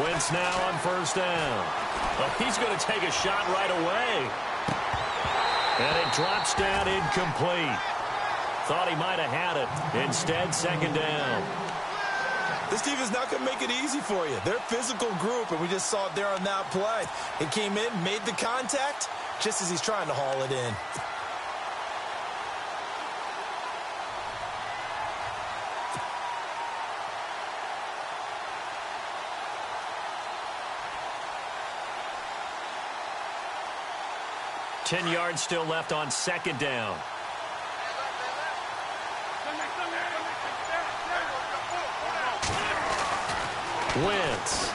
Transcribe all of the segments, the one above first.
Wentz now on first down. Well, he's going to take a shot right away. And it drops down incomplete. Thought he might have had it. Instead, second down. This defense is not going to make it easy for you. They're a physical group, and we just saw it there on that play. He came in, made the contact, just as he's trying to haul it in. Ten yards still left on second down. Wentz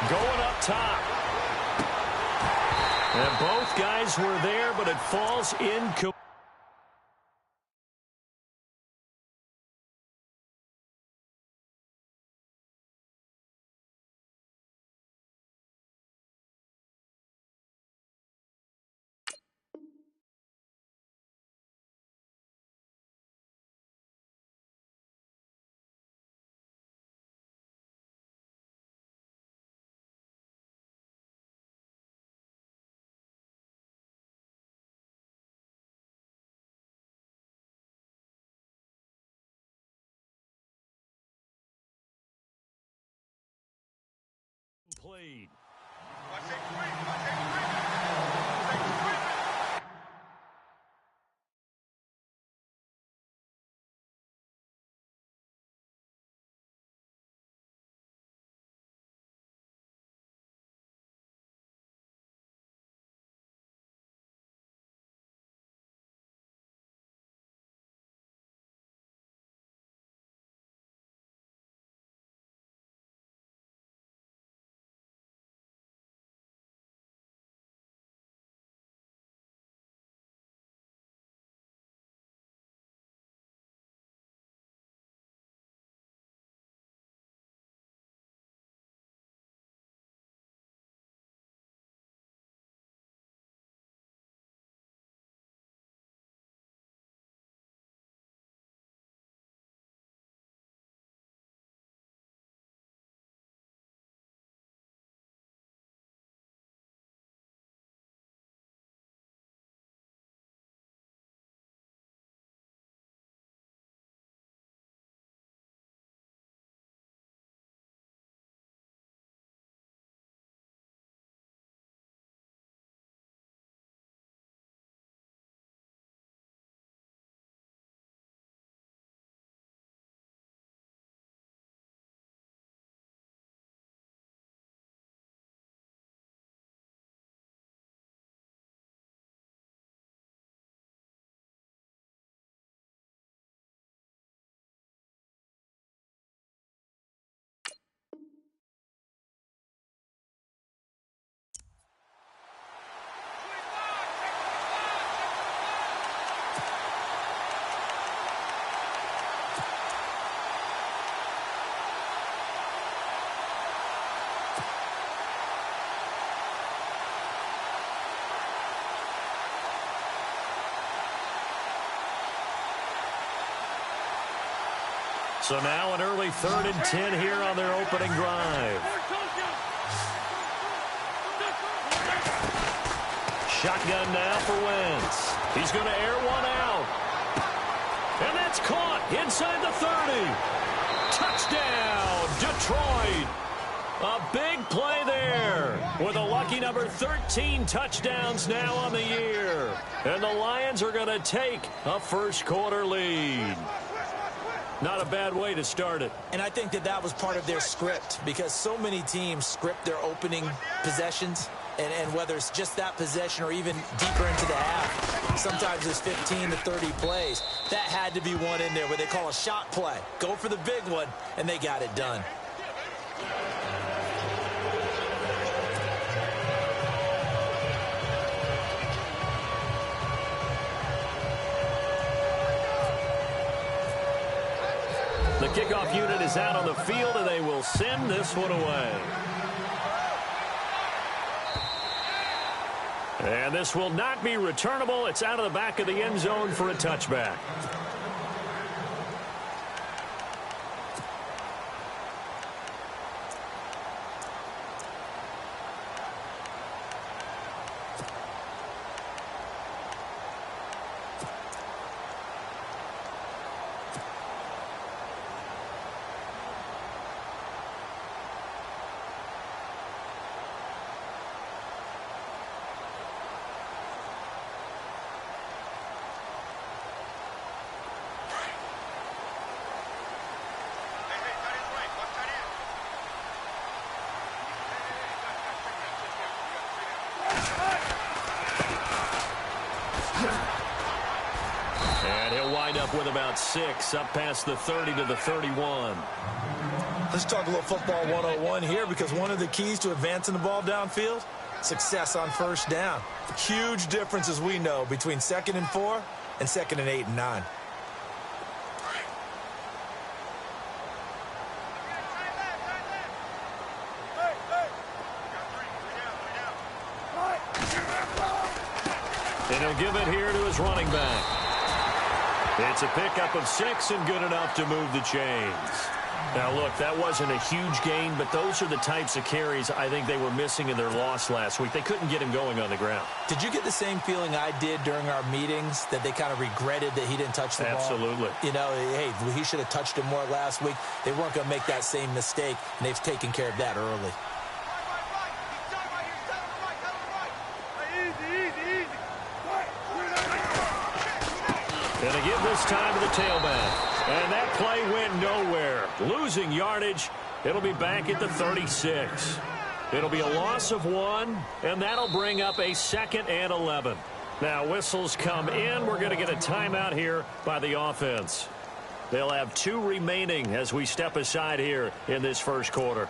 going up top. And both guys were there, but it falls incomplete. So now an early 3rd and 10 here on their opening drive. Shotgun now for Wentz. He's going to air one out. And that's caught inside the 30. Touchdown, Detroit. A big play there with a lucky number 13 touchdowns now on the year. And the Lions are going to take a first quarter lead. Not a bad way to start it. And I think that was part of their script, because so many teams script their opening possessions, and whether it's just that possession or even deeper into the half, sometimes it's 15 to 30 plays. That had to be one in there where they call a shot play. Go for the big one, and they got it done. The kickoff unit is out on the field, and they will send this one away. And this will not be returnable. It's out of the back of the end zone for a touchback. And he'll wind up with about 6, up past the 30 to the 31. Let's talk a little football 101 here, because one of the keys to advancing the ball downfield, success on first down. Huge difference, as we know, between 2nd and 4 and 2nd and 8 and 9. And he'll give it here to his running back. It's a pickup of 6 and good enough to move the chains. Now, look, that wasn't a huge gain, but those are the types of carries I think they were missing in their loss last week. They couldn't get him going on the ground. Did you get the same feeling I did during our meetings, that they kind of regretted that he didn't touch the ball? Absolutely. You know, hey, he should have touched it more last week. They weren't going to make that same mistake, and they've taken care of that early. Going to give this time to the tailback. And that play went nowhere. Losing yardage. It'll be back at the 36. It'll be a loss of 1, and that'll bring up a 2nd and 11. Now, whistles come in. We're going to get a timeout here by the offense. They'll have 2 remaining as we step aside here in this first quarter.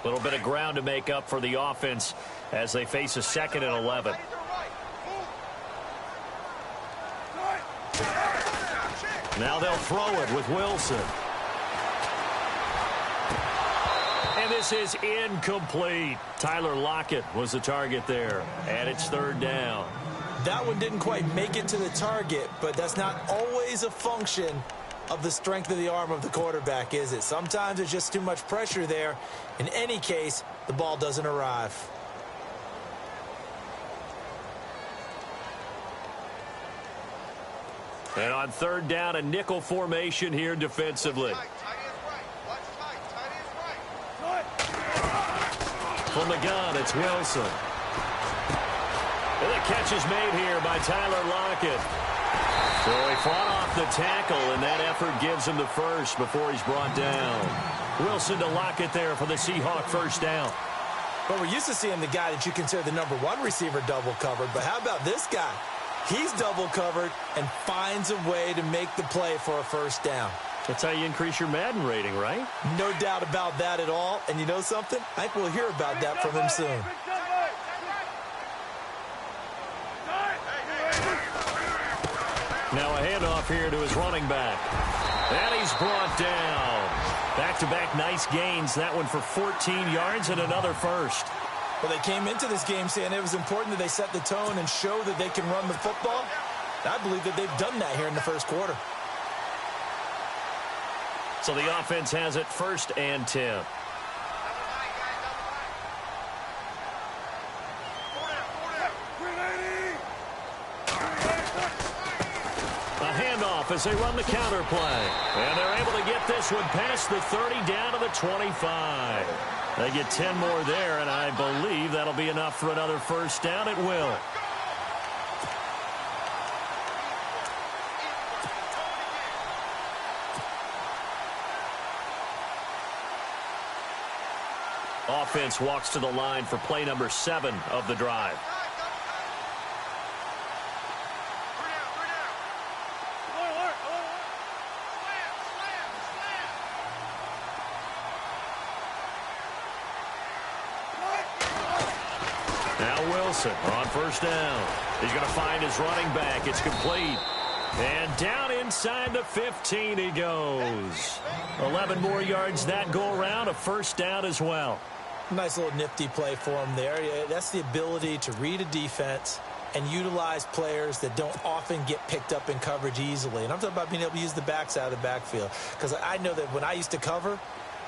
A little bit of ground to make up for the offense as they face a 2nd and 11. Now they'll throw it with Wilson. And this is incomplete. Tyler Lockett was the target there, and it's 3rd down. That one didn't quite make it to the target, but that's not always a function of the strength of the arm of the quarterback, is it? Sometimes there's just too much pressure there. In any case, the ball doesn't arrive. And on 3rd down, a nickel formation here defensively. From the gun, it's Wilson. And the catch is made here by Tyler Lockett. So he fought off the tackle, and that effort gives him the first before he's brought down. Wilson to Lockett there for the Seahawk first down. Well, we're used to seeing the guy that you consider the #1 receiver double covered, but how about this guy? He's double covered and finds a way to make the play for a first down. That's how you increase your Madden rating, right? No doubt about that at all. And you know something? I think we'll hear about that from him soon. Now a handoff here to his running back. And he's brought down. Back-to-back nice gains. That one for 14 yards and another first. Well, they came into this game saying it was important that they set the tone and show that they can run the football. I believe that they've done that here in the first quarter. So the offense has it 1st and 10. A handoff as they run the counter play. And they're able to get this one past the 30 down to the 25. They get 10 more there, and I believe that'll be enough for another first down. It will. Offense walks to the line for play number 7 of the drive. Now Wilson on first down. He's going to find his running back. It's complete. And down inside the 15 he goes. 11 more yards that go around. A first down as well. Nice little nifty play for him there. Yeah, that's the ability to read a defense and utilize players that don't often get picked up in coverage easily. And I'm talking about being able to use the backs out of the backfield. Because I know that when I used to cover,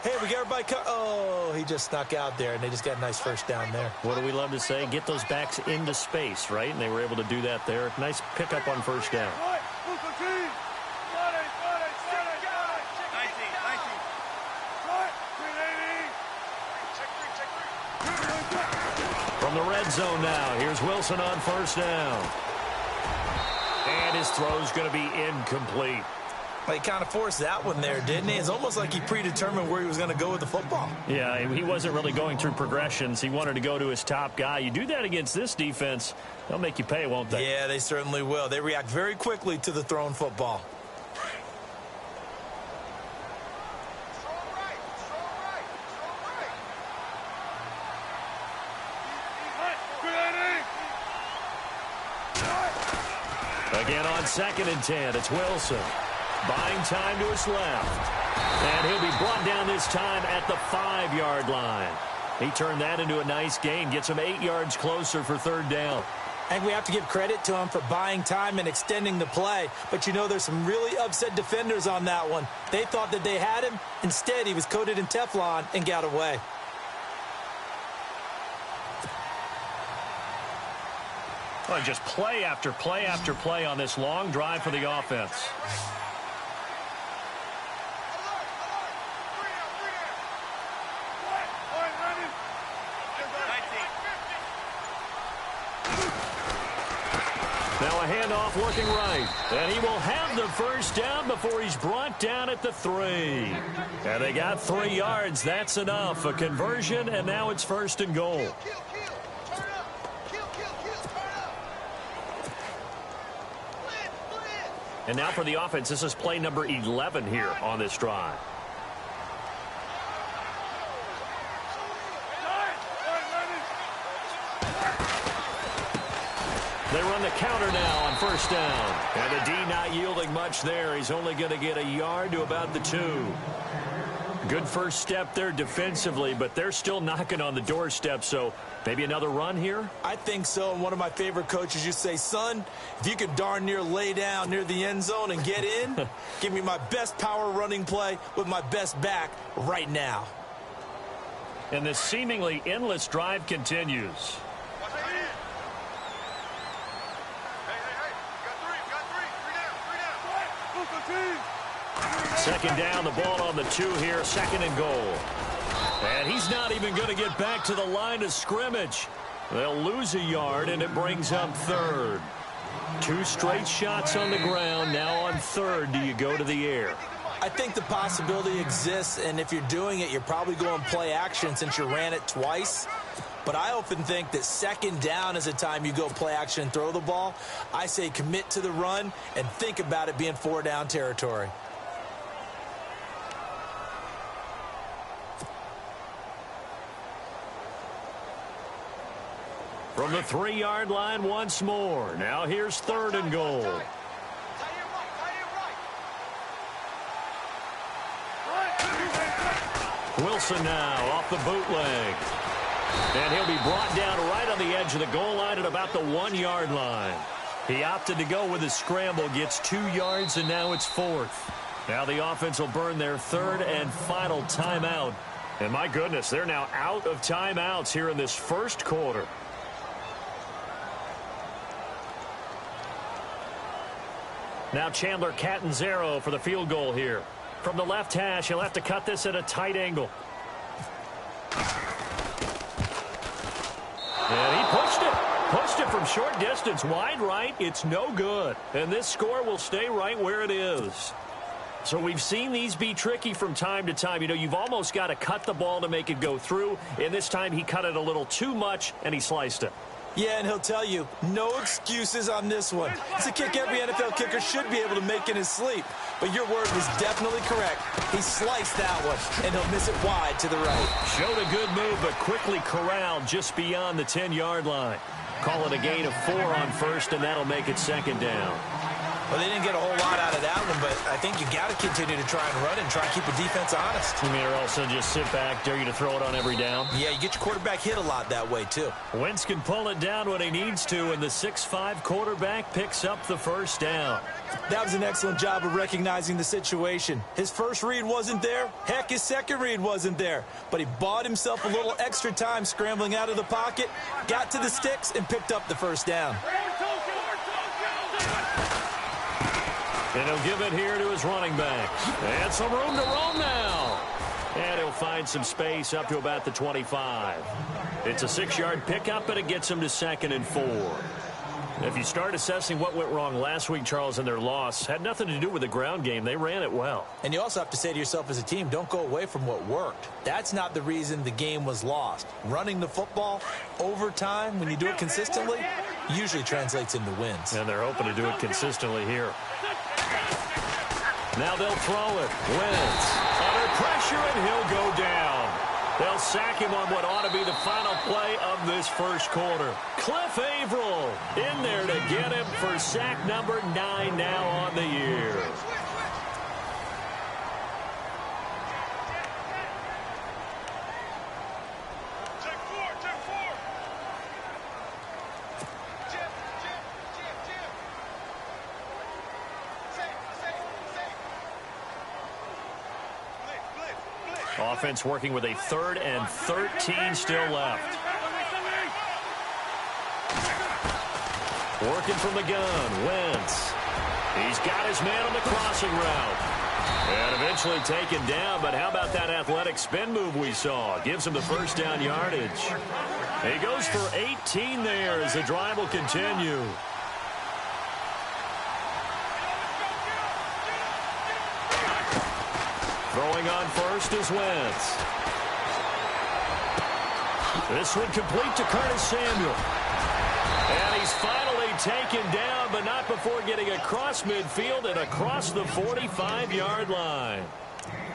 hey, we got everybody oh, he just snuck out there, and they just got a nice first down there. What do we love to say? Get those backs into space, right? And they were able to do that there. Nice pickup on first down. From the red zone now, here's Wilson on first down. And his throw's going to be incomplete. Well, he kind of forced that one there, didn't he? It's almost like he predetermined where he was going to go with the football. Yeah, he wasn't really going through progressions. He wanted to go to his top guy. You do that against this defense, they'll make you pay, won't they? Yeah, they certainly will. They react very quickly to the thrown football. Again on 2nd and 10, it's Wilson. Buying time to his left. And he'll be brought down this time at the 5-yard line. He turned that into a nice gain, gets him 8 yards closer for 3rd down. I think we have to give credit to him for buying time and extending the play. But, you know, there's some really upset defenders on that one. They thought that they had him. Instead, he was coated in Teflon and got away. Well, just play after play after play on this long drive for the offense. Now a handoff working right. And he will have the 1st down before he's brought down at the 3. And they got 3 yards. That's enough. A conversion, and now it's 1st and goal. And now for the offense, this is play number 11 here on this drive. They run the counter now on 1st down. And the D not yielding much there. He's only going to get a yard to about the 2. Good first step there defensively, but they're still knocking on the doorstep, so maybe another run here? I think so, and one of my favorite coaches used to say, son, if you could darn near lay down near the end zone and get in, give me my best power running play with my best back right now. And this seemingly endless drive continues. Second down, the ball on the 2 here, 2nd and goal. And he's not even going to get back to the line of scrimmage. They'll lose a yard, and it brings up 3rd. 2 straight shots on the ground. Now on 3rd, do you go to the air? I think the possibility exists, and if you're doing it, you're probably going play action since you ran it twice. But I often think that 2nd down is a time you go play action and throw the ball. I say commit to the run and think about it being 4-down territory. From the 3-yard line once more. Now here's 3rd and goal. Wilson now off the bootleg. And he'll be brought down right on the edge of the goal line at about the 1-yard line. He opted to go with a scramble, gets 2 yards, and now it's 4th. Now the offense will burn their 3rd and final timeout. And my goodness, they're now out of timeouts here in this 1st quarter. Now Chandler Catanzaro for the field goal here. From the left hash, he'll have to cut this at a tight angle. And he pushed it. Pushed it from short distance, wide right. It's no good. And this score will stay right where it is. So we've seen these be tricky from time to time. You know, you've almost got to cut the ball to make it go through. And this time he cut it a little too much, and he sliced it. Yeah, and he'll tell you, no excuses on this one. It's a kick every NFL kicker should be able to make in his sleep. But your word was definitely correct. He sliced that one, and he'll miss it wide to the right. Showed a good move, but quickly corralled just beyond the 10-yard line. Call it a gain of 4 on 1st, and that'll make it 2nd down. Well, they didn't get a whole lot out of that one, but I think you got to continue to try and run and try and keep the defense honest. You mean, or also just sit back, dare you to throw it on every down? Yeah, you get your quarterback hit a lot that way, too. Wentz can pull it down when he needs to, and the 6'5" quarterback picks up the 1st down. That was an excellent job of recognizing the situation. His first read wasn't there. Heck, his second read wasn't there. But he bought himself a little extra time scrambling out of the pocket, got to the sticks, and picked up the 1st down. And he'll give it here to his running back. And some room to roam now. And he'll find some space up to about the 25. It's a 6-yard pickup, and it gets him to 2nd and 4. If you start assessing what went wrong last week, Charles, in their loss, had nothing to do with the ground game. They ran it well. And you also have to say to yourself as a team, don't go away from what worked. That's not the reason the game was lost. Running the football over time, when you do it consistently, usually translates into wins. And they're hoping to do it consistently here. Now they'll throw it. Wentz under pressure, and he'll go down. They'll sack him on what ought to be the final play of this first quarter. Cliff Averill in there to get him for sack number 9 now on the year. Offense working with a 3rd and 13 still left. Working from the gun, Wentz. He's got his man on the crossing route. And eventually taken down, but how about that athletic spin move we saw? Gives him the first down yardage. He goes for 18 there as the drive will continue. Throwing on first is Wentz. This one complete to Curtis Samuel. And he's finally taken down, but not before getting across midfield and across the 45-yard line.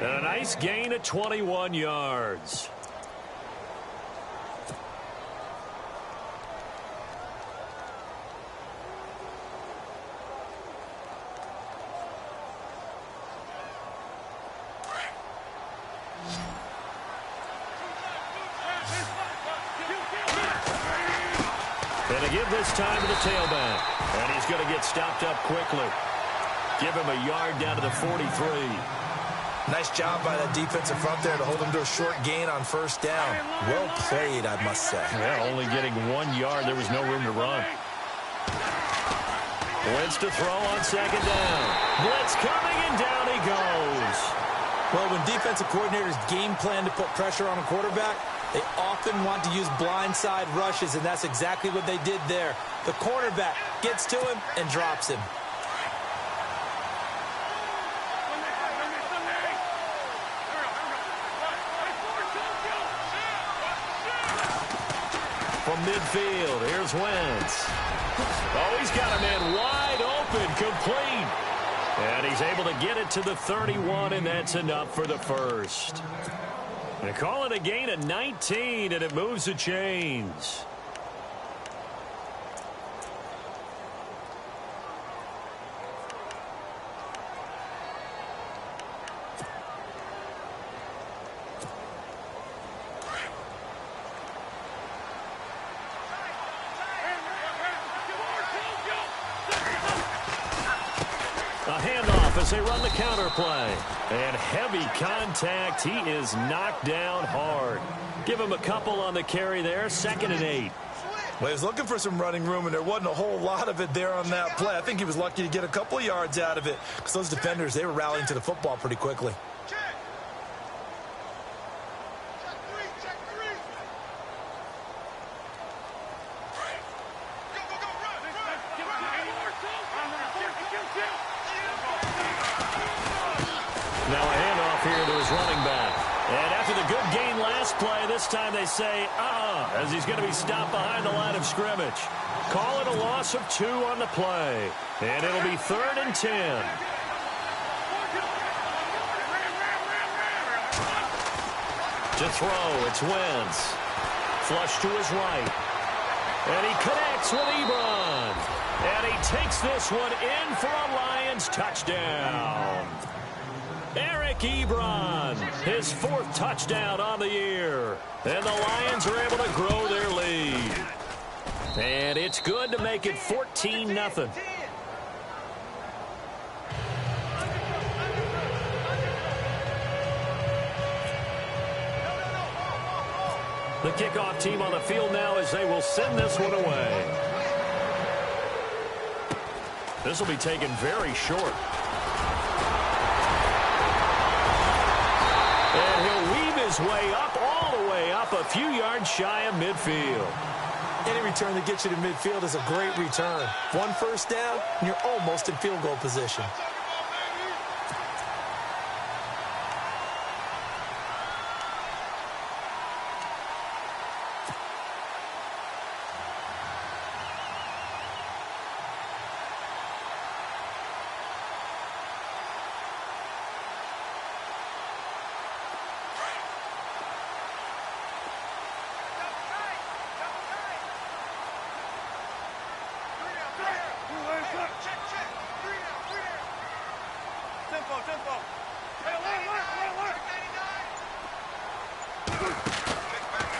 And a nice gain of 21 yards. Give this time to the tailback. And he's going to get stopped up quickly. Give him a yard down to the 43. Nice job by that defensive front there to hold him to a short gain on first down. Well played, I must say. Yeah, only getting 1 yard. There was no room to run. Wentz to throw on second down. Blitz coming, and down he goes. Well, when defensive coordinators game plan to put pressure on a quarterback, they often want to use blindside rushes, and that's exactly what they did there. The cornerback gets to him and drops him. From midfield, here's Wentz. Oh, he's got a man wide open, complete. And he's able to get it to the 31, and that's enough for the first. They call it a gain of 19, and it moves the chains. A handoff as they run the counter play. And heavy contact. He is knocked down hard. Give him a couple on the carry there. 2nd and 8. Well, he was looking for some running room, and there wasn't a whole lot of it there on that play. I think he was lucky to get a couple of yards out of it because those defenders, they were rallying to the football pretty quickly. Now a handoff here to his running back. And after the good gain last play, this time they say, as he's going to be stopped behind the line of scrimmage. Call it a loss of 2 on the play. And it'll be 3rd and 10. To throw, it's Wentz. Flush to his right. And he connects with Ebron. And he takes this one in for a Lions touchdown. Eric Ebron, his 4th touchdown on the year. And the Lions are able to grow their lead. And it's good to make it 14-0. The kickoff team on the field now as they will send this one away. This will be taken very short. And he'll weave his way up, all the way up, a few yards shy of midfield. Any return that gets you to midfield is a great return. One first down, and you're almost in field goal position.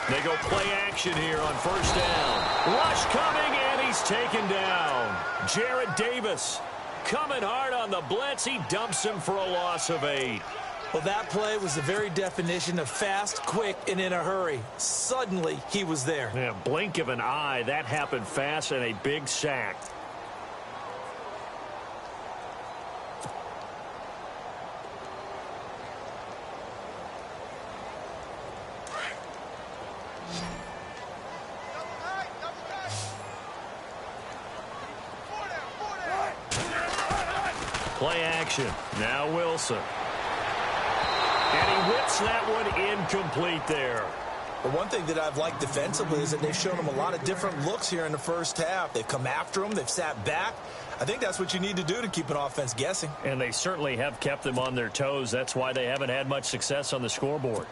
They go play action here on first down. Rush coming, and he's taken down. Jared Davis coming hard on the blitz. He dumps him for a loss of 8. Well, that play was the very definition of fast, quick, and in a hurry. Suddenly, he was there. Yeah, blink of an eye. That happened fast, and a big sack. Play action. Now Wilson. And he whips that one incomplete there. The one thing that I've liked defensively is that they've shown him a lot of different looks here in the first half. They've come after him. They've sat back. I think that's what you need to do to keep an offense guessing. And they certainly have kept them on their toes. That's why they haven't had much success on the scoreboard.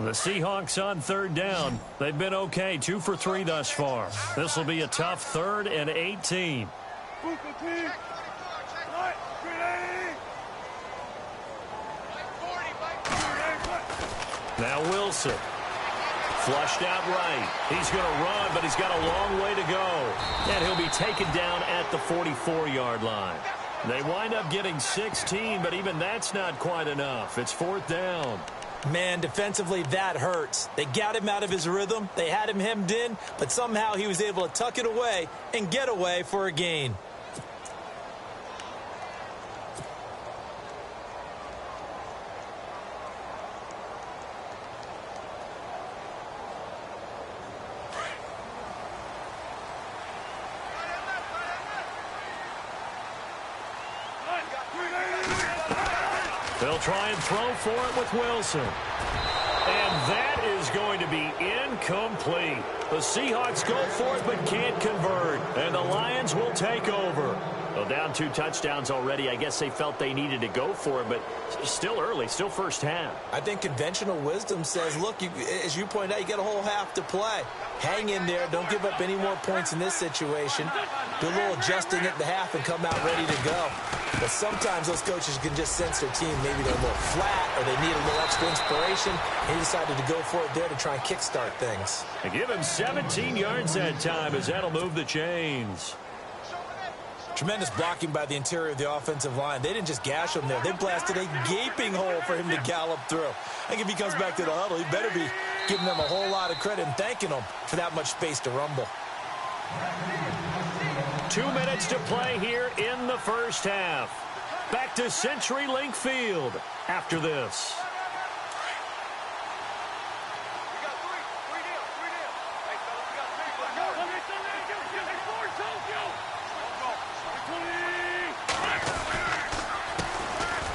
The Seahawks on third down. They've been okay, 2 for 3 thus far. This will be a tough 3rd and 18. Now Wilson. Flushed out right. He's going to run, but he's got a long way to go. And he'll be taken down at the 44-yard line. They wind up getting 16, but even that's not quite enough. It's 4th down. Man, defensively, that hurts. They got him out of his rhythm. They had him hemmed in, but somehow he was able to tuck it away and get away for a gain. They'll try and throw for it with Wilson. And that is going to be incomplete. The Seahawks go for it but can't convert. And the Lions will take over. Well, down 2 touchdowns already. I guess they felt they needed to go for it, but still early, still first half. I think conventional wisdom says, look, as you pointed out, you got a whole half to play. Hang in there. Don't give up any more points in this situation. Do a little adjusting at the half and come out ready to go. But sometimes those coaches can just sense their team. Maybe they're a little flat or they need a little extra inspiration. He decided to go for it there to try and kickstart things. They give him 17 yards that time as that'll move the chains. Tremendous blocking by the interior of the offensive line. They didn't just gash him there. They blasted a gaping hole for him to gallop through. I think if he comes back to the huddle, he better be giving them a whole lot of credit and thanking them for that much space to rumble. 2 minutes to play here in the first half. Back to CenturyLink Field after this.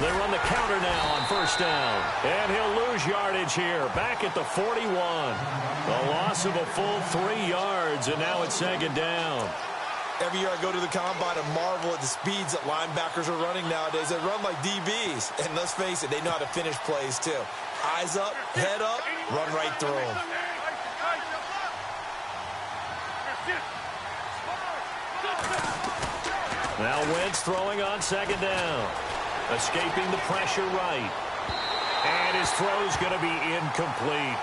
They run the counter now on first down. And he'll lose yardage here. Back at the 41. A loss of a full 3 yards, and now it's 2nd down. Every year I go to the combine and marvel at the speeds that linebackers are running nowadays. They run like DBs. And let's face it, they know how to finish plays too. Eyes up, head up, run right through them. Now Wentz throwing on 2nd down. Escaping the pressure right. And his throw's going to be incomplete.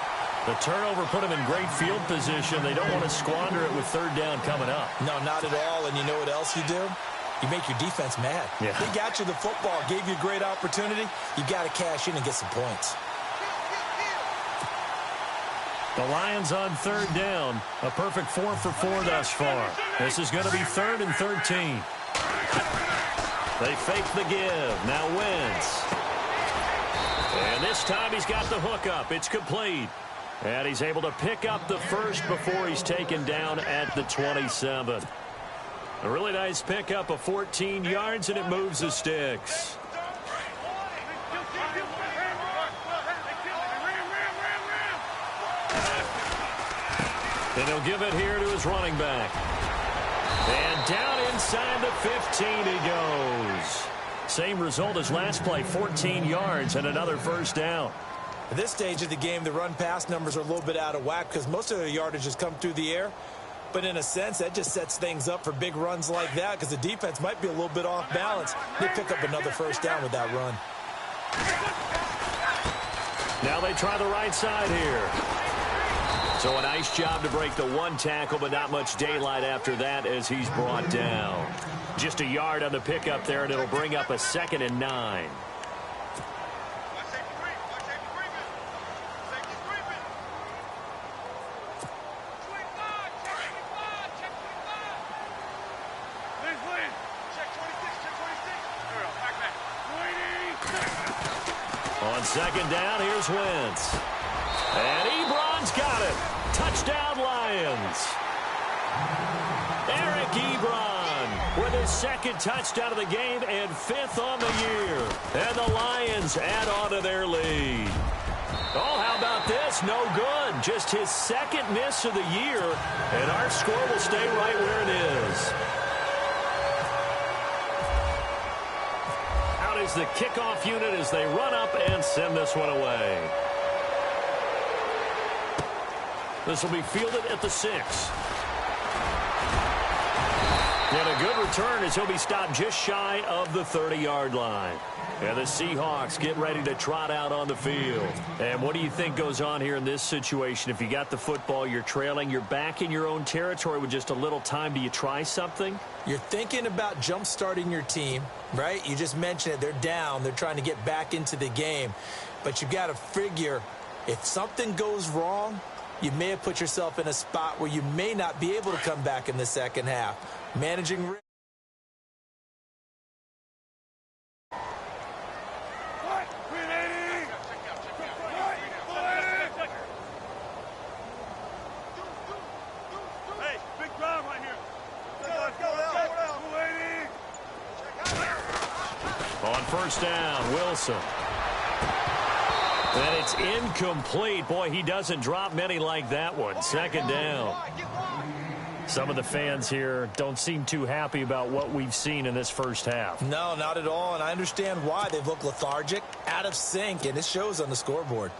The turnover put him in great field position. They don't want to squander it with 3rd down coming up. No, not at all. And you know what else you do? You make your defense mad. Yeah. They got you the football, gave you a great opportunity. You got to cash in and get some points. The Lions on 3rd down. A perfect 4 for 4 thus far. This is going to be 3rd and 13. They fake the give. Now Wentz. And this This time he's got the hook up. It's complete. And he's able to pick up the first before he's taken down at the 27. A really nice pickup of 14 yards, and it moves the sticks. And he'll give it here to his running back. And down inside the 15 he goes. Same result as last play, 14 yards and another first down. At this stage of the game, the run-pass numbers are a little bit out of whack because most of the yardage has come through the air. But in a sense, that just sets things up for big runs like that because the defense might be a little bit off balance. They pick up another first down with that run. Now they try the right side here. So a nice job to break the one tackle, but not much daylight after that as he's brought down. Just a yard on the pickup there, and it'll bring up a 2nd and 9. On 2nd down, here's Wentz. And Ebron's got it. Touchdown, Lions. Eric Ebron with his 2nd touchdown of the game and 5th on the year. And the Lions add on to their lead. Oh, how about this? No good. Just his 2nd miss of the year. And our score will stay right where it is. Out is the kickoff unit as they run up and send this one away. This will be fielded at the 6. And a good return as he'll be stopped just shy of the 30-yard line. And the Seahawks get ready to trot out on the field. And what do you think goes on here in this situation? If you got the football, you're trailing, you're back in your own territory with just a little time. Do you try something? You're thinking about jump-starting your team, right? You just mentioned it. They're down. They're trying to get back into the game. But you got to figure if something goes wrong, you may have put yourself in a spot where you may not be able to come back in the second half. Managing risk. On first down, Wilson. And it's incomplete. Boy, he doesn't drop many like that one. 2nd down. Some of the fans here don't seem too happy about what we've seen in this first half. No, not at all, and I understand why. They've looked lethargic, out of sync, and it shows on the scoreboard.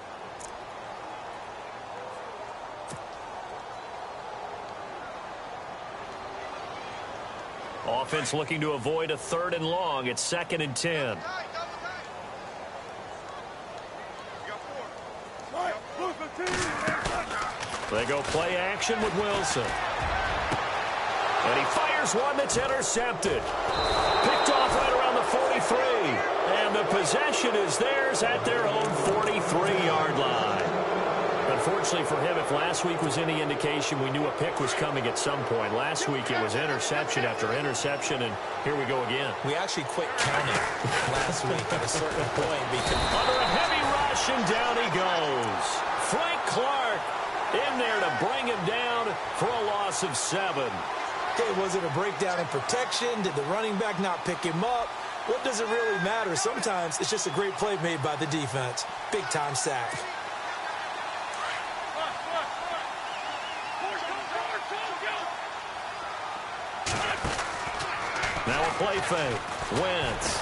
Offense looking to avoid a 3rd and long. It's 2nd and 10. They go play action with Wilson. And he fires one that's intercepted. Picked off right around the 43. And the possession is theirs at their own 43-yard line. Unfortunately for him, if last week was any indication, we knew a pick was coming at some point. Last week it was interception after interception, and here we go again. We actually quit counting last week at a certain point. Because under a heavy rush, and down he goes. Frank Clark in there to bring him down for a loss of 7. Okay, was it a breakdown in protection? Did the running back not pick him up? What does it really matter? Sometimes it's just a great play made by the defense. Big-time sack. Now a play fake. Wentz.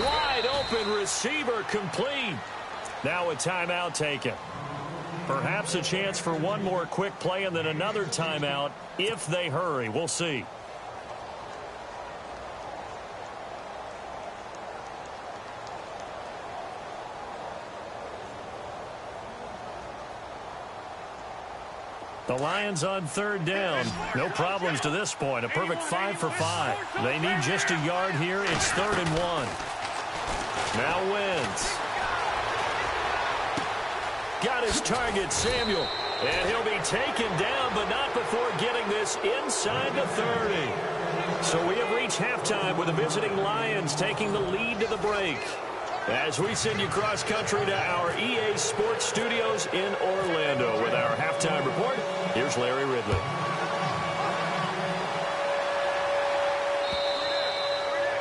Wide open receiver complete. Now a timeout taken. Perhaps a chance for one more quick play and then another timeout if they hurry. We'll see. The Lions on 3rd down. No problems to this point. A perfect 5 for 5. They need just a yard here. It's 3rd and 1. Now Wentz. Got his target, Samuel. And he'll be taken down, but not before getting this inside the 30. So we have reached halftime with the visiting Lions taking the lead to the break. As we send you cross-country to our EA Sports Studios in Orlando with our halftime report, here's Larry Ridley.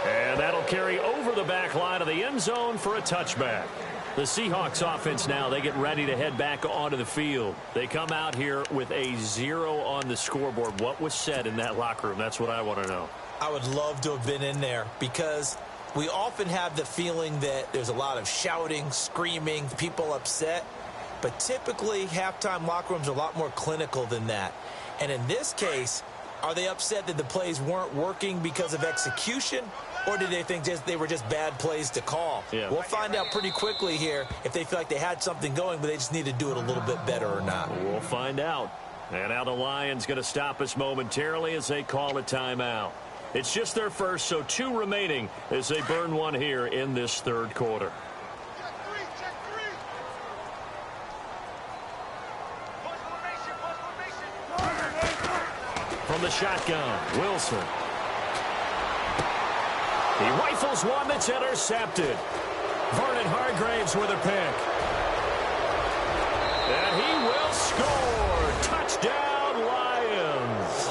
And that'll carry over the back line of the end zone for a touchback. The Seahawks offense now, they get ready to head back onto the field. They come out here with a 0 on the scoreboard. What was said in that locker room? That's what I want to know. I would love to have been in there because we often have the feeling that there's a lot of shouting, screaming, people upset. But typically, halftime locker rooms are a lot more clinical than that. And in this case, are they upset that the plays weren't working because of execution? Or did they think they were just bad plays to call? Yeah. We'll find out pretty quickly here if they feel like they had something going, but they just need to do it a little bit better or not. We'll find out. And now the Lions going to stop us momentarily as they call a timeout. It's just their first, so 2 remaining as they burn one here in this third quarter. From the shotgun, Wilson. He rifles one that's intercepted. Vernon Hargraves with a pick. And he will score. Touchdown, Lions.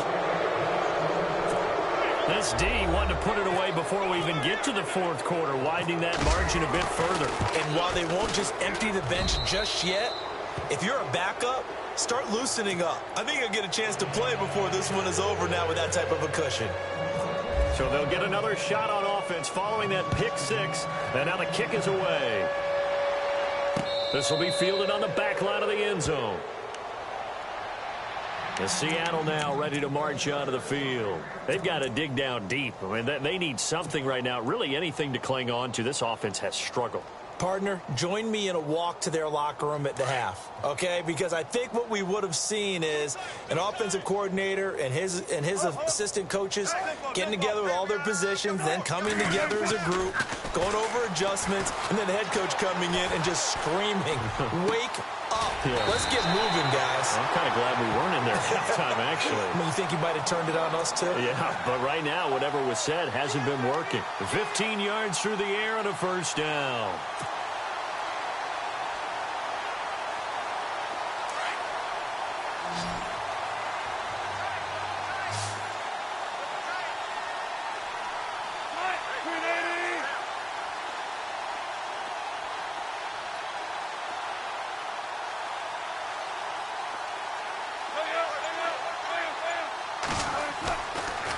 This D wanted to put it away before we even get to the fourth quarter, widening that margin a bit further. And while they won't just empty the bench just yet, if you're a backup, start loosening up. I think you'll get a chance to play before this one is over now with that type of a cushion. So they'll get another shot on offense following that pick 6. And now the kick is away. This will be fielded on the back line of the end zone. And Seattle now ready to march onto the field. They've got to dig down deep. I mean, they need something right now, really anything to cling on to. This offense has struggled. Partner, join me in a walk to their locker room at the half, okay? Because I think what we would have seen is an offensive coordinator and his assistant coaches getting together with all their positions, then coming together as a group, going over adjustments, and then the head coach coming in and just screaming, wake up. Yeah. Let's get moving, guys. I'm kind of glad we weren't in there at halftime, actually. I mean, you think he might have turned it on us, too? Yeah, but right now, whatever was said hasn't been working. 15 yards through the air and a first down.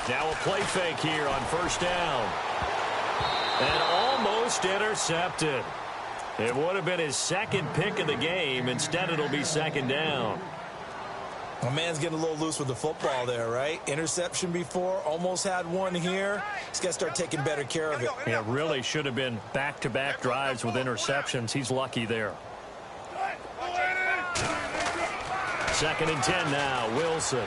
Now a play fake here on first down. And almost intercepted. It would have been his second pick of the game. Instead, it'll be second down. My man's getting a little loose with the football there, right? Interception before, almost had one here. He's got to start taking better care of it. Yeah, really should have been back-to-back drives with interceptions. He's lucky there. 2nd and 10 now, Wilson.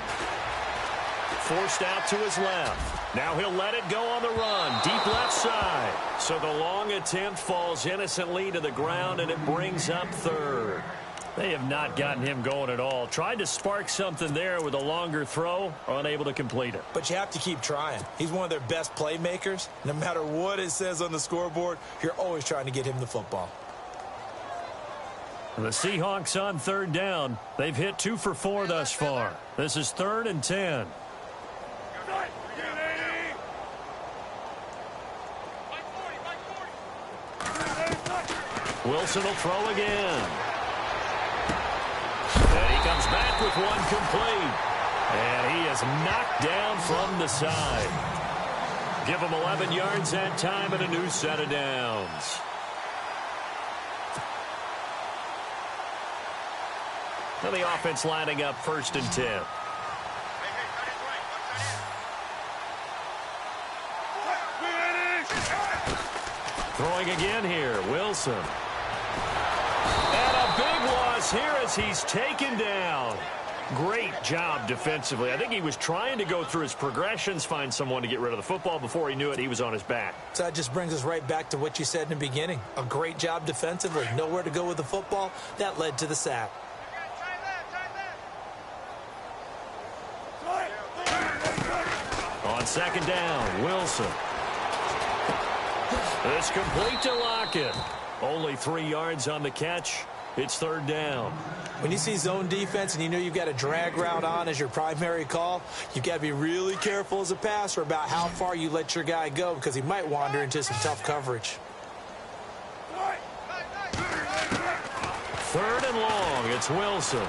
Forced out to his left. Now he'll let it go on the run. Deep left side. So the long attempt falls innocently to the ground, and it brings up third. They have not gotten him going at all. Tried to spark something there with a longer throw, unable to complete it. But you have to keep trying. He's one of their best playmakers. No matter what it says on the scoreboard, you're always trying to get him the football. The Seahawks on third down. They've hit 2 for 4 thus far. This is 3rd and 10. Wilson will throw again. And he comes back with one complete. And he is knocked down from the side. Give him 11 yards that time and a new set of downs. Now the offense lining up 1st and 10. Throwing again here, Wilson. And a big loss here as he's taken down. Great job defensively. I think he was trying to go through his progressions, find someone to get rid of the football. Before he knew it, he was on his back. So that just brings us right back to what you said in the beginning. A great job defensively. Nowhere to go with the football. That led to the sack. On 2nd down, Wilson. It's complete to Lockett. Only 3 yards on the catch. It's third down. When you see zone defense and you know you've got a drag route on as your primary call, you've got to be really careful as a passer about how far you let your guy go because he might wander into some tough coverage. Third and long. It's Wilson.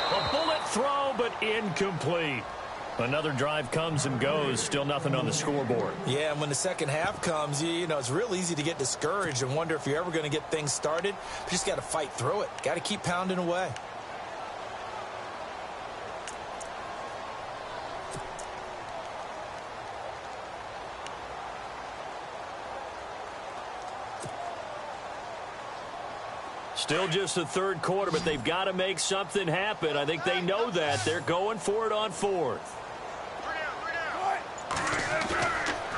A bullet throw, but incomplete. Another drive comes and goes. Still nothing on the scoreboard. Yeah, and when the second half comes, you know, it's real easy to get discouraged and wonder if you're ever going to get things started. You just got to fight through it. Got to keep pounding away. Still just the third quarter, but they've got to make something happen. I think they know that. They're going for it on fourth.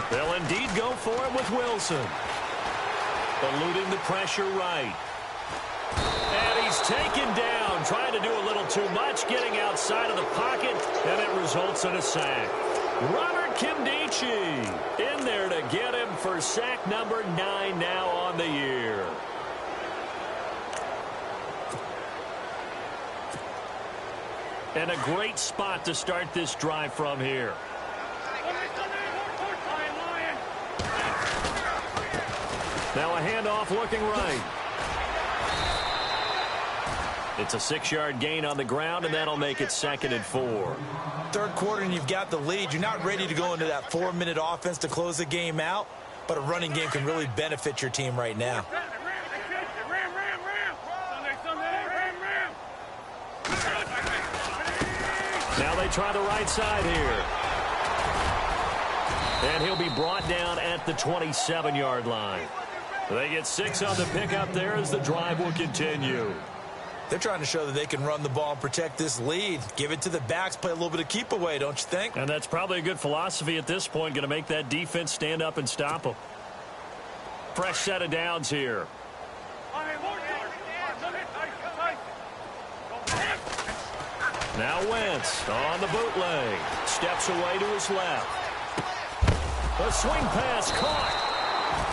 They'll indeed go for it with Wilson. Eluding the pressure right. And he's taken down, trying to do a little too much, getting outside of the pocket, and it results in a sack. Robert Kimdichie in there to get him for sack number 9 now on the year. And a great spot to start this drive from here. Now a handoff looking right. It's a 6-yard gain on the ground, and that'll make it 2nd and 4. Third quarter, and you've got the lead. You're not ready to go into that 4-minute offense to close the game out, but a running game can really benefit your team right now. Now they try the right side here. And he'll be brought down at the 27-yard line. They get 6 on the pickup there as the drive will continue. They're trying to show that they can run the ball and protect this lead. Give it to the backs, play a little bit of keep away, don't you think? And that's probably a good philosophy at this point, going to make that defense stand up and stop them. Fresh set of downs here. Now Wentz on the bootleg. Steps away to his left. A swing pass caught.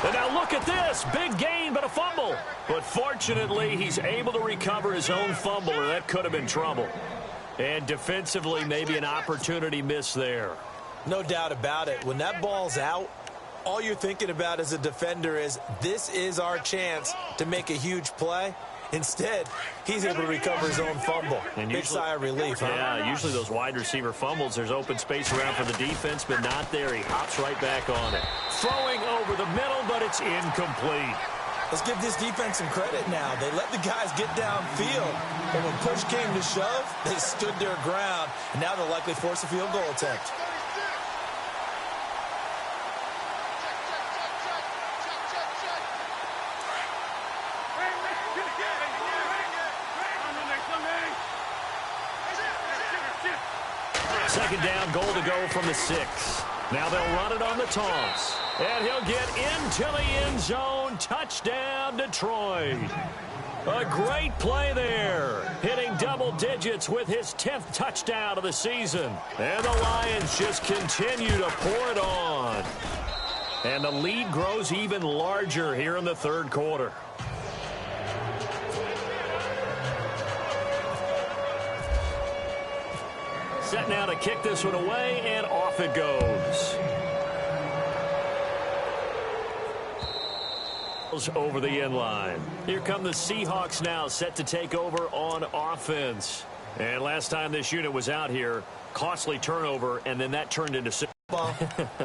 And now look at this. Big gain, but a fumble. But fortunately, he's able to recover his own fumble, or that could have been trouble. And defensively, maybe an opportunity missed there. No doubt about it. When that ball's out, all you're thinking about as a defender is, this is our chance to make a huge play. Instead, he's able to recover his own fumble. And big sigh of relief, huh? Yeah, usually those wide receiver fumbles, there's open space around for the defense, but not there. He hops right back on it. Throwing over the middle, but it's incomplete. Let's give this defense some credit now. They let the guys get downfield, but when push came to shove, they stood their ground, and now they'll likely force a field goal attempt. Second down, goal to go from the 6. Now they'll run it on the toss. And he'll get into the end zone. Touchdown, Detroit. A great play there. Hitting double digits with his 10th touchdown of the season. And the Lions just continue to pour it on. And the lead grows even larger here in the third quarter. Set now to kick this one away, and off it goes. Over the end line. Here come the Seahawks now, set to take over on offense. And last time this unit was out here, costly turnover, and then that turned into...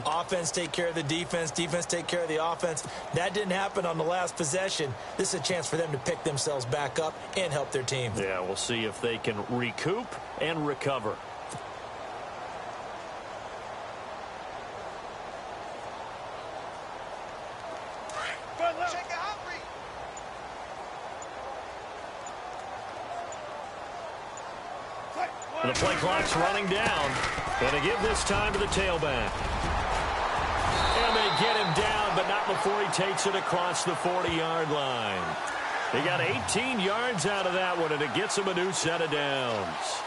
Offense take care of the defense. Defense take care of the offense. That didn't happen on the last possession. This is a chance for them to pick themselves back up and help their team. Yeah, we'll see if they can recoup and recover. The play clock's running down. Going to give this time to the tailback. And they get him down, but not before he takes it across the 40-yard line. He got 18 yards out of that one, and it gets him a new set of downs.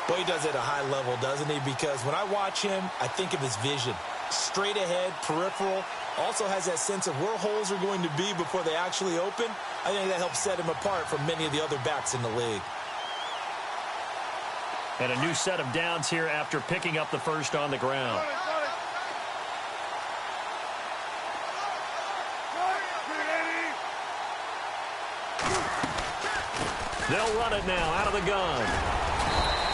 Well, he does it at a high level, doesn't he? Because when I watch him, I think of his vision. Straight ahead, peripheral. Also has that sense of where holes are going to be before they actually open. I think that helps set him apart from many of the other backs in the league. And a new set of downs here after picking up the first on the ground. They'll run it now out of the gun.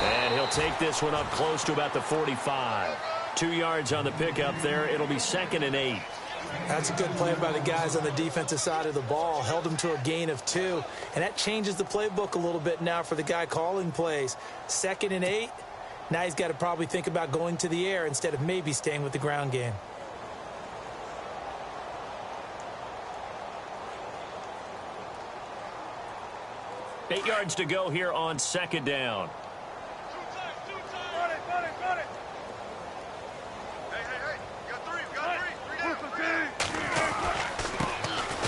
And he'll take this one up close to about the 45. 2 yards on the pickup there. It'll be 2nd and 8. That's a good play by the guys on the defensive side of the ball. Held him to a gain of 2. And that changes the playbook a little bit now for the guy calling plays. 2nd and 8. Now he's got to probably think about going to the air instead of maybe staying with the ground game. Eight yards to go here on 2nd down.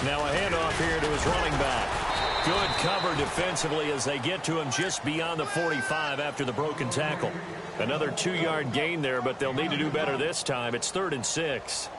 Now a handoff here to his running back. Good cover defensively as they get to him just beyond the 45 after the broken tackle. Another 2-yard gain there, but they'll need to do better this time. It's 3rd and 6.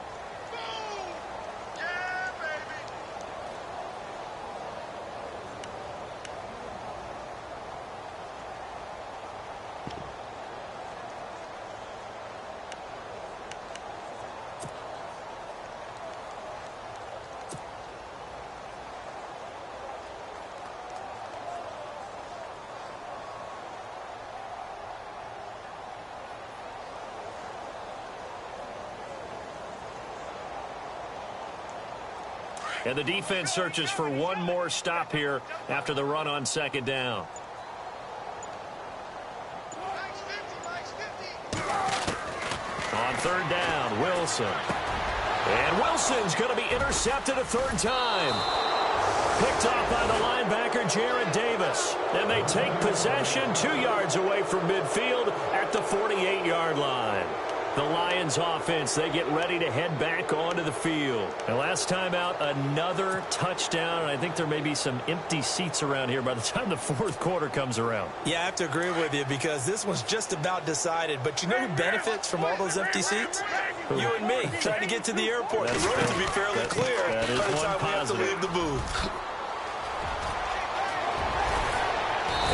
And the defense searches for one more stop here after the run on 2nd down. On 3rd down, Wilson. And Wilson's going to be intercepted a 3rd time. Picked off by the linebacker, Jared Davis. And they take possession 2 yards away from midfield at the 48-yard line. The Lions offense, they get ready to head back onto the field. And last time out, another touchdown. And I think there may be some empty seats around here by the time the 4th quarter comes around. Yeah, I have to agree with you because this one's just about decided. But you know who benefits from all those empty seats? You and me, trying to get to the airport. The road to be fairly clear by the time we have to leave the booth.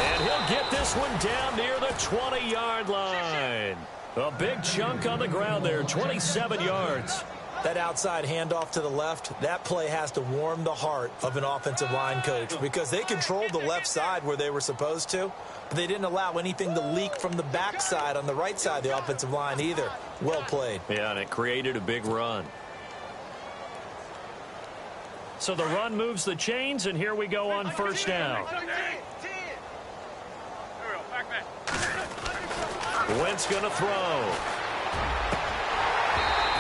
And he'll get this one down near the 20-yard line. A big chunk on the ground there, 27 yards. That outside handoff to the left, that play has to warm the heart of an offensive line coach because they controlled the left side where they were supposed to, but they didn't allow anything to leak from the backside on the right side of the offensive line either. Well played. Yeah, and it created a big run. So the run moves the chains, and here we go on 1st down. Wentz going to throw.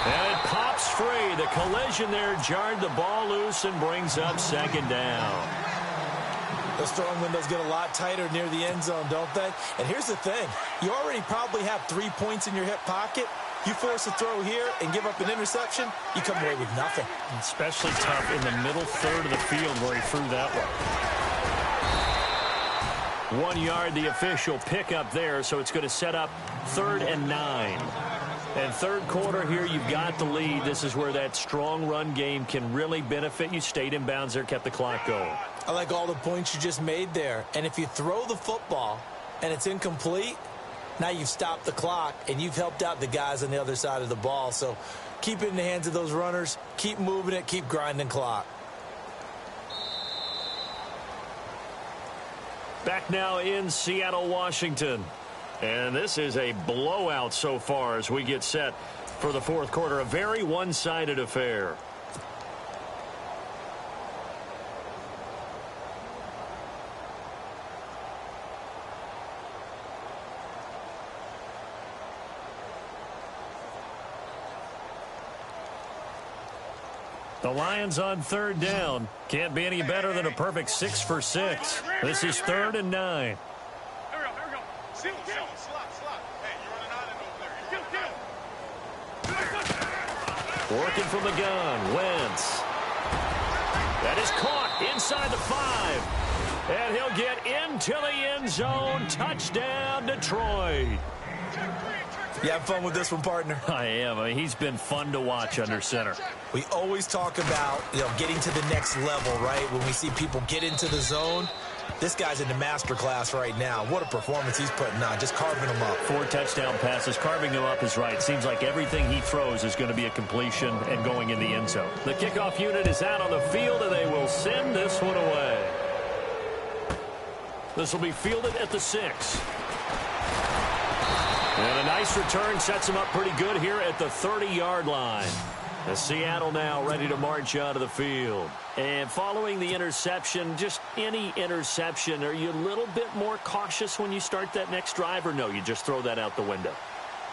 And it pops free. The collision there jarred the ball loose and brings up 2nd down. Those throwing windows get a lot tighter near the end zone, don't they? And here's the thing. You already probably have 3 points in your hip pocket. You force a throw here and give up an interception, you come away with nothing. Especially tough in the middle 3rd of the field where he threw that one. 1 yard, the official pickup there, so it's going to set up 3rd and 9. And 3rd quarter here, you've got the lead. This is where that strong run game can really benefit you. Stayed in bounds there, kept the clock going. I like all the points you just made there. And if you throw the football and it's incomplete, now you've stopped the clock and you've helped out the guys on the other side of the ball. So keep it in the hands of those runners. Keep moving it. Keep grinding clock. Back now in Seattle, Washington. And this is a blowout so far as we get set for the 4th quarter. A very one-sided affair. The Lions on 3rd down. Can't be any better than a perfect 6 for 6. This is 3rd and 9. Here we go. Slot. Hey, you're running out of over there. Working from the gun. Wentz. That is caught inside the 5. And he'll get into the end zone. Touchdown, Detroit. You have fun with this one, partner? I am. I mean, he's been fun to watch under center. We always talk about, getting to the next level, right? When we see people get into the zone, this guy's in the master class right now. What a performance he's putting on, just carving them up. 4 touchdown passes. Carving them up is right. Seems like everything he throws is going to be a completion and going in the end zone. The kickoff unit is out on the field, and they will send this one away. This will be fielded at the 6. And a nice return sets him up pretty good here at the 30-yard line. The Seattle now ready to march out of the field. And following the interception, just any interception, are you a little bit more cautious when you start that next drive, or no, you just throw that out the window?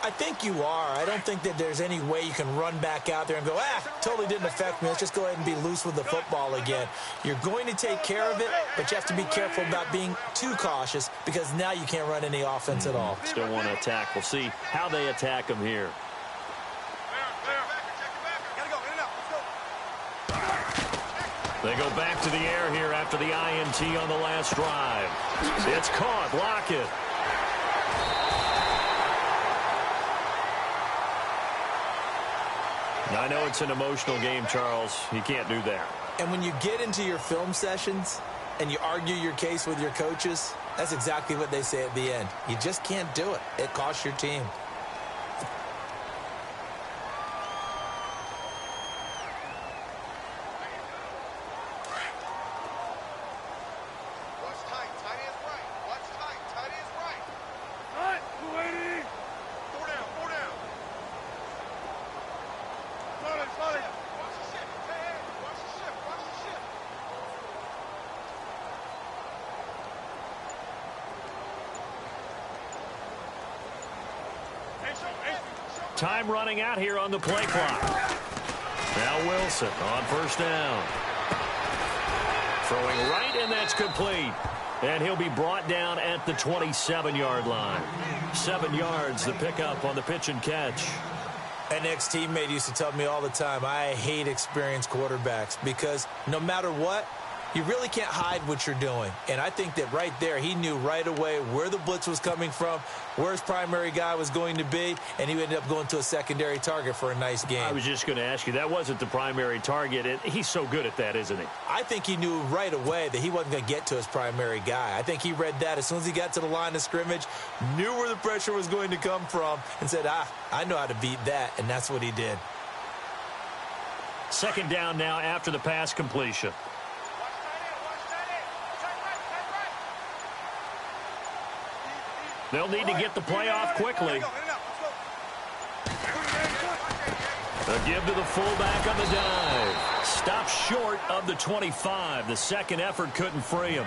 I think you are. I don't think that there's any way you can run back out there and go, totally didn't affect me. Let's just go ahead and be loose with the football again. You're going to take care of it, but you have to be careful about being too cautious because now you can't run any offense at all. Still want to attack. We'll see how they attack him here. They go back to the air here after the INT on the last drive. It's caught. Lockett. I know it's an emotional game, Charles. You can't do that. And when you get into your film sessions and you argue your case with your coaches, that's exactly what they say at the end. You just can't do it. It costs your team. Time running out here on the play clock. Now Wilson on first down. Throwing right, and that's complete. And he'll be brought down at the 27-yard line. 7 yards, the pickup on the pitch and catch. An ex-teammate used to tell me all the time, I hate experienced quarterbacks because no matter what, you really can't hide what you're doing. And I think that right there, he knew right away where the blitz was coming from, where his primary guy was going to be, and he ended up going to a secondary target for a nice game. I was just going to ask you, that wasn't the primary target. He's so good at that, isn't he? I think he knew right away that he wasn't going to get to his primary guy. I think he read that as soon as he got to the line of scrimmage, knew where the pressure was going to come from, and said, I know how to beat that, and that's what he did. Second down now after the pass completion. They'll need to get the play off quickly. A give to the fullback on the dive. Stops short of the 25. The second effort couldn't free him.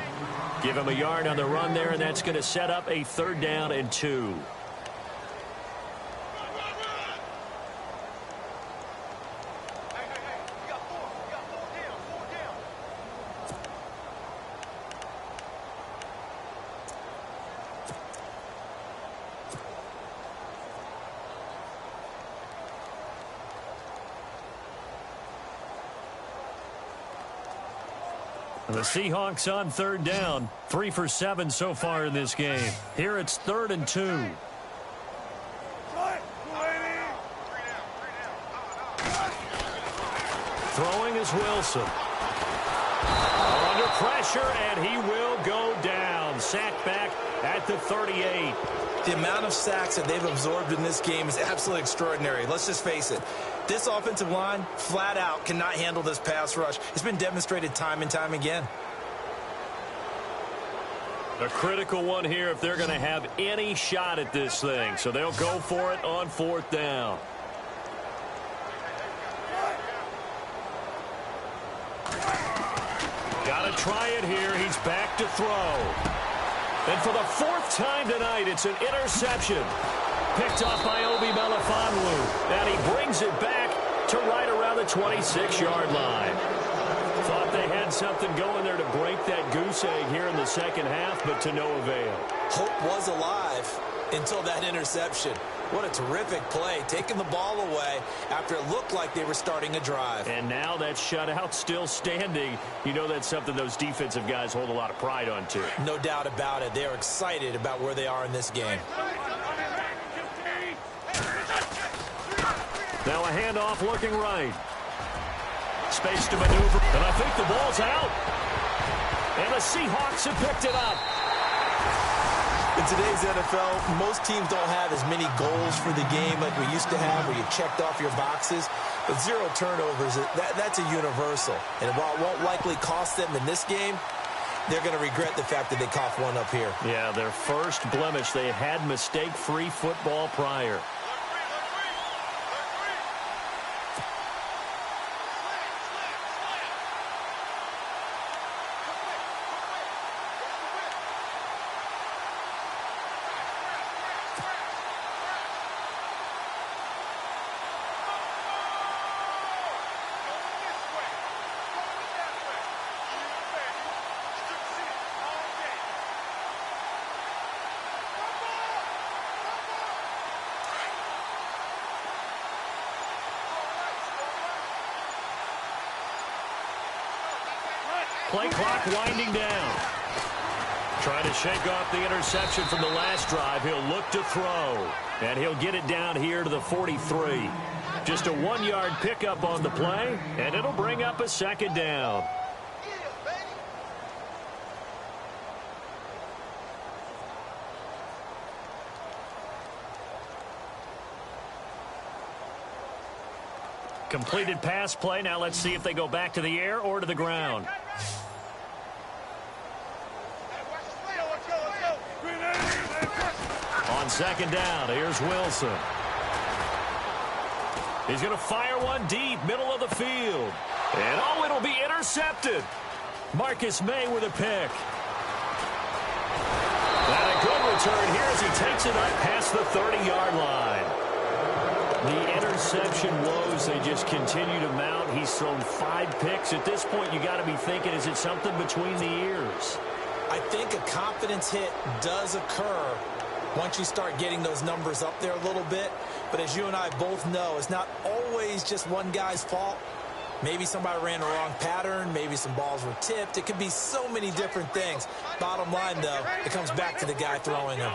Give him a yard on the run there, and that's going to set up a 3rd down and 2. The Seahawks on 3rd down. 3 for 7 so far in this game. Here it's 3rd and 2. Throwing is Wilson. Under pressure, and he will go down. Sacked back at the 38. The amount of sacks that they've absorbed in this game is absolutely extraordinary. Let's just face it. This offensive line, flat out, cannot handle this pass rush. It's been demonstrated time and time again. A critical one here if they're going to have any shot at this thing. So they'll go for it on 4th down. Got to try it here. He's back to throw. And for the 4th time tonight, it's an interception. Picked off by Obi Melifonwu. And he brings it back to right around the 26-yard line. Thought they had something going there to break that goose egg here in the second half, but to no avail. Hope was alive until that interception. What a terrific play, taking the ball away after it looked like they were starting a drive. And now that shutout still standing. You know that's something those defensive guys hold a lot of pride on, too. No doubt about it. They're excited about where they are in this game. Now a handoff looking right. Space to maneuver, and I think the ball's out. And the Seahawks have picked it up. In today's NFL, most teams don't have as many goals for the game like we used to have, where you checked off your boxes. But 0 turnovers, that's a universal. And while it won't likely cost them in this game, they're going to regret the fact that they coughed one up here. Yeah, their first blemish. They had mistake-free football prior. Play clock winding down. Trying to shake off the interception from the last drive. He'll look to throw. And he'll get it down here to the 43. Just a 1-yard pickup on the play. And it'll bring up a second down. Completed pass play. Now let's see if they go back to the air or to the ground. On second down, here's Wilson. He's going to fire one deep, middle of the field. And oh, it'll be intercepted. Marcus May with a pick. And a good return here as he takes it up past the 30-yard line. The interception woes, they just continue to mount. He's thrown 5 picks. At this point, you got to be thinking, is it something between the ears? I think a confidence hit does occur once you start getting those numbers up there a little bit. But as you and I both know, it's not always just one guy's fault. Maybe somebody ran the wrong pattern. Maybe some balls were tipped. It could be so many different things. Bottom line, though, it comes back to the guy throwing them.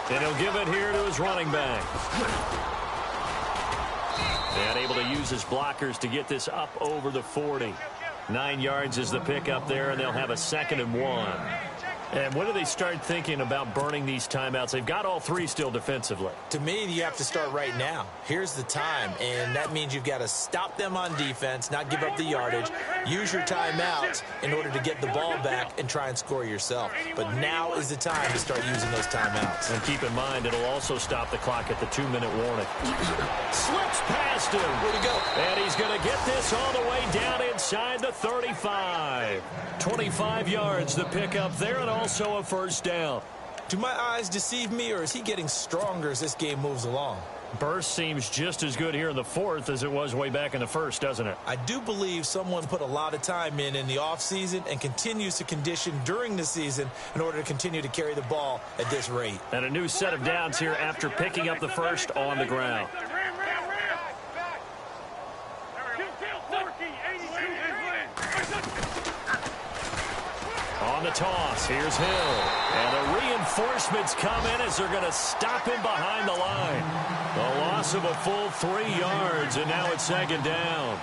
And he'll give it here to his running back. And able to use his blockers to get this up over the 40. 9 yards is the pickup there, and they'll have a 2nd and 1. And when do they start thinking about burning these timeouts? They've got all 3 still defensively. To me, you have to start right now. Here's the time, and that means you've got to stop them on defense, not give up the yardage, use your timeouts in order to get the ball back and try and score yourself. But now is the time to start using those timeouts. And keep in mind, it'll also stop the clock at the 2-minute warning. Slips past him. Where'd he go? And he's going to get this all the way down inside the 35. 25 yards, the pickup there, and also a first down. Do my eyes deceive me, or is he getting stronger as this game moves along? Burst seems just as good here in the 4th as it was way back in the 1st, doesn't it? I do believe someone put a lot of time in the offseason and continues to condition during the season in order to continue to carry the ball at this rate. And a new set of downs here after picking up the first on the ground. On the toss, here's Hill. And the reinforcements come in as they're going to stop him behind the line. The loss of a full 3 yards, and now it's 2nd down.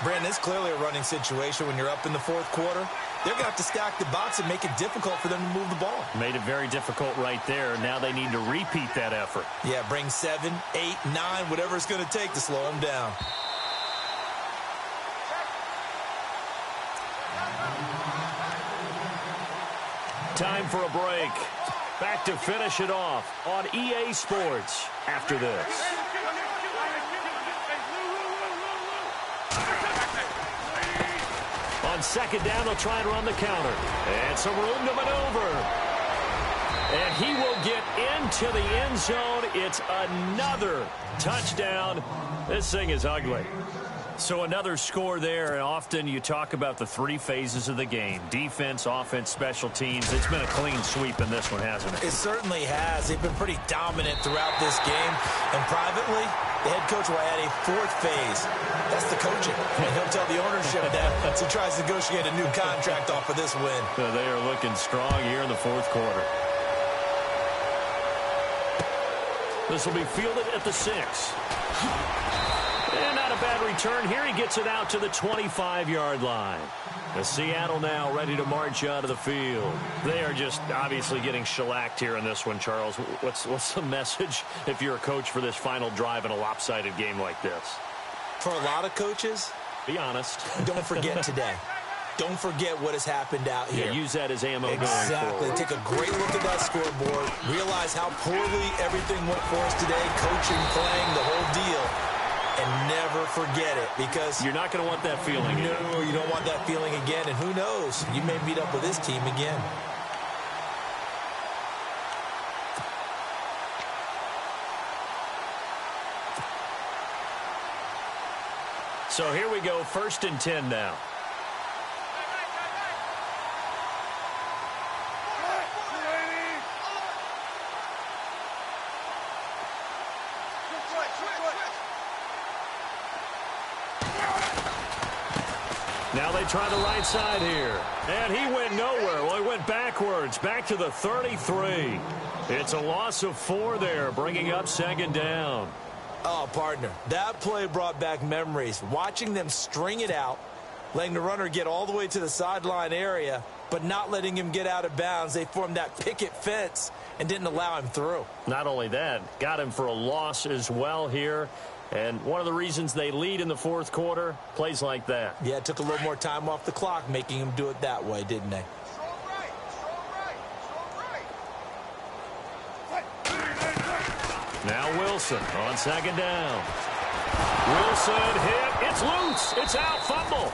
Brandon, it's clearly a running situation when you're up in the 4th quarter. They're going to have to stack the box and make it difficult for them to move the ball. Made it very difficult right there. Now they need to repeat that effort. Yeah, bring 7, 8, 9, whatever it's going to take to slow them down. Time for a break. Back to finish it off on EA Sports after this. On 2nd down, they'll try and run the counter. And some room to maneuver. And he will get into the end zone. It's another touchdown. This thing is ugly. So another score there, and often you talk about the 3 phases of the game. Defense, offense, special teams. It's been a clean sweep in this one, hasn't it? It certainly has. They've been pretty dominant throughout this game. And privately, the head coach will add a 4th phase. That's the coaching. And he'll tell the ownership that as he tries to negotiate a new contract off of this win. So they are looking strong here in the 4th quarter. This will be fielded at the 6. And not a bad return here. He gets it out to the 25-yard line. The Seattle now ready to march out of the field. They are just obviously getting shellacked here in this one, Charles. What's the message if you're a coach for this final drive in a lopsided game like this? For a lot of coaches, be honest. Don't forget today. Don't forget what has happened out here. Yeah, use that as ammo going Exactly. forward. Take a great look at that scoreboard. Realize how poorly everything went for us today. Coaching, playing, the whole deal. And never forget it, because you're not going to want that feeling again. No, you don't want that feeling again. And who knows? You may meet up with this team again. So here we go, 1st and 10 now. Now they try the right side here. And he went nowhere. Well, he went backwards, back to the 33. It's a loss of 4 there, bringing up 2nd down. Oh, partner, that play brought back memories. Watching them string it out, letting the runner get all the way to the sideline area, but not letting him get out of bounds. They formed that picket fence and didn't allow him through. Not only that, got him for a loss as well here. And one of the reasons they lead in the 4th quarter, plays like that. Yeah, it took a little more time off the clock, making him do it that way, didn't they? Now Wilson on 2nd down. Wilson hit. It's loose. It's out. Fumble.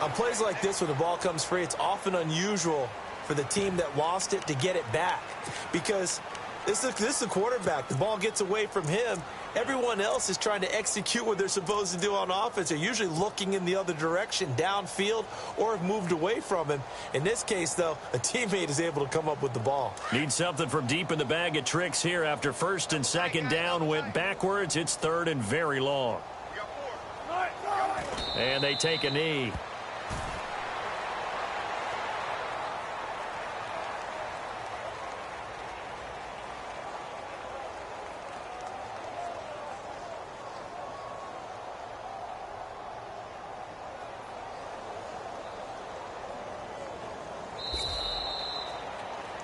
On plays like this, when the ball comes free, it's often unusual for the team that lost it to get it back, because this is a quarterback. The ball gets away from him. Everyone else is trying to execute what they're supposed to do on offense. They're usually looking in the other direction, downfield, or have moved away from him. In this case, though, a teammate is able to come up with the ball. Need something from deep in the bag of tricks here. After 1st and 2nd down went backwards, it's 3rd and very long. And they take a knee.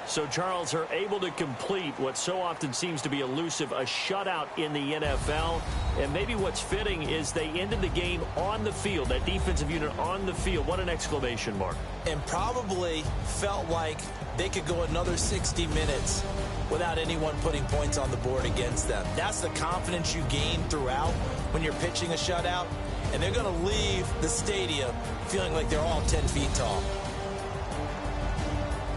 So Charles are able to complete what so often seems to be elusive, a shutout in the NFL. And maybe what's fitting is they ended the game on the field, that defensive unit on the field. What an exclamation mark. And probably felt like they could go another 60 minutes without anyone putting points on the board against them. That's the confidence you gain throughout when you're pitching a shutout. And they're going to leave the stadium feeling like they're all 10 feet tall.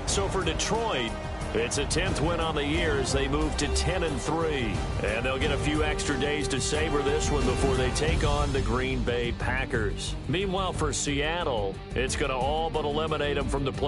So for Detroit, it's a 10th win on the year as they move to 10-3. And they'll get a few extra days to savor this one before they take on the Green Bay Packers. Meanwhile, for Seattle, it's going to all but eliminate them from the play.